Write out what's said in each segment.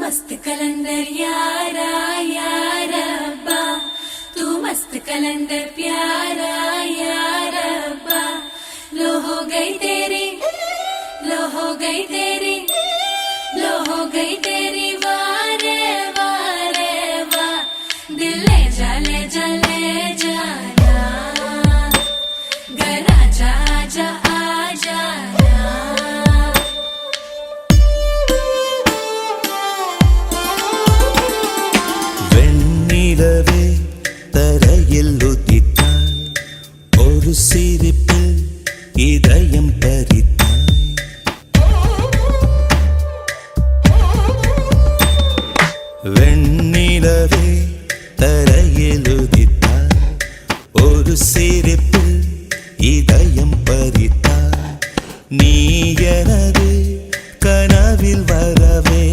मस्त कलंदर यारा यारा अब्बा, तू मस्त कलंदर प्यारा यारा अब्बा। लो हो गई तेरी, लो हो गई तेरी, लो हो गई तेरी वारे वारे वाह। दिल ले जा ले जा ले जाना, घर आजा आजा आ जाना। வெண்ணிலவே தரையில் உதித்தாய், ஒரு சிரிப்பில் இதயம் பறித்தாய். வெண்ணிலவே தரையில் உதித்தாய், ஒரு சிரிப்பில் இதயம் பறித்தாய். நீ எனது கனவில் வரவே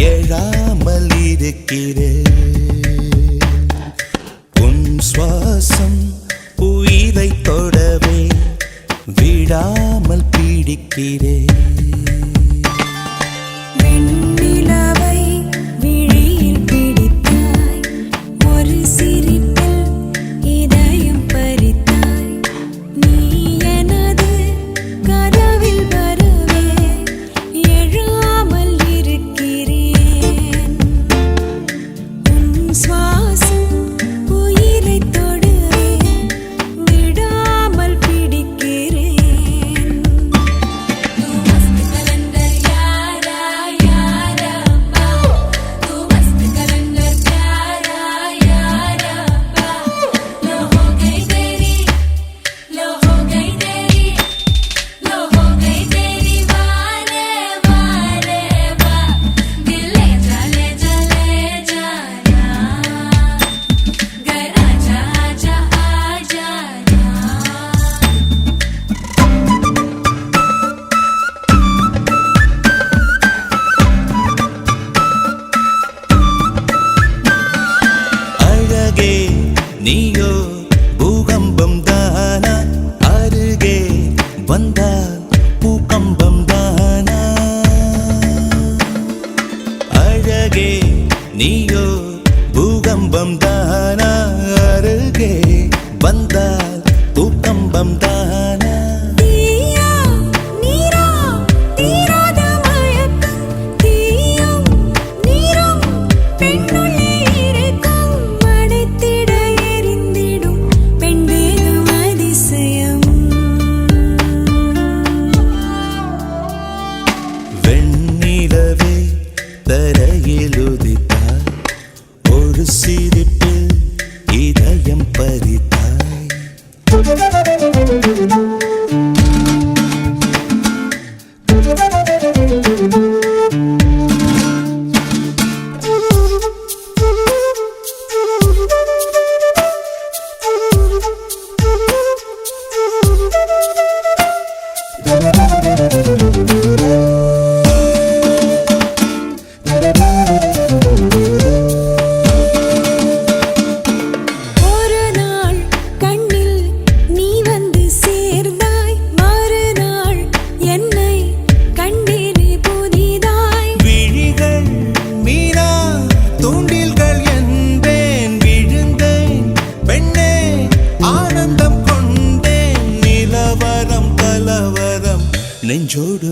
எழாமல் இருக்கிறேன். உன் சுவாசம் உயிரை தொடவே விடாமல் பிடிக்கிறேன். வெண்ணிலவை விழியில் பிடித்தாய், ஒரு சிரிப்பில் இதயம் பறித்தாய். நீ எனது கனவில் வரவே எழாமல் இருக்கிறேன். உன் சுவாசம் உயிரை தொடவே விடாமல் பிடிக்கிறேன். तू मस्त कलंदर यारा यारा अब्बा, तू मस्त कलंदर प्यारा यारा अब्बा। लो हो गई तेरी, लो हो गई तेरी, लो हो गई तेरी वारे वारे वाह। दिल ले जा ले जा ले जाना, घर आजा आजा आ जाना। அழகே நீயோ பூகம்பம் தானா, அருகே வந்தால் பூகம்பம் தானா. அழகே நீயோ பூகம்பம் தானா, அருகே வந்தால் பூகம்பம் தானா. தீயா நீரா தீராத மயக்கம், தீயும் நீரும் பெண்ணுள்ளே இருக்கும். மடைத்திட எரிந்திடும் பெண்தேகம் அதிசயம். வெண்ணிலவே தரையில் உதித்தாய், ஒரு சிரிப்பில் இதயம் பறித்தாய். ஒரு நாள் கண்ணில் நீ வந்து சேர்ந்தாய், மறுநாள் என்னை கண்டேனே புதிதாய். விழிகள் மீனா தூண்டில்கள் என்பேன், விழுந்தேன் பெண்ணே ஆனந்தம் கொண்டேன். நிலவரம் கலவரம் நெஞ்சோடு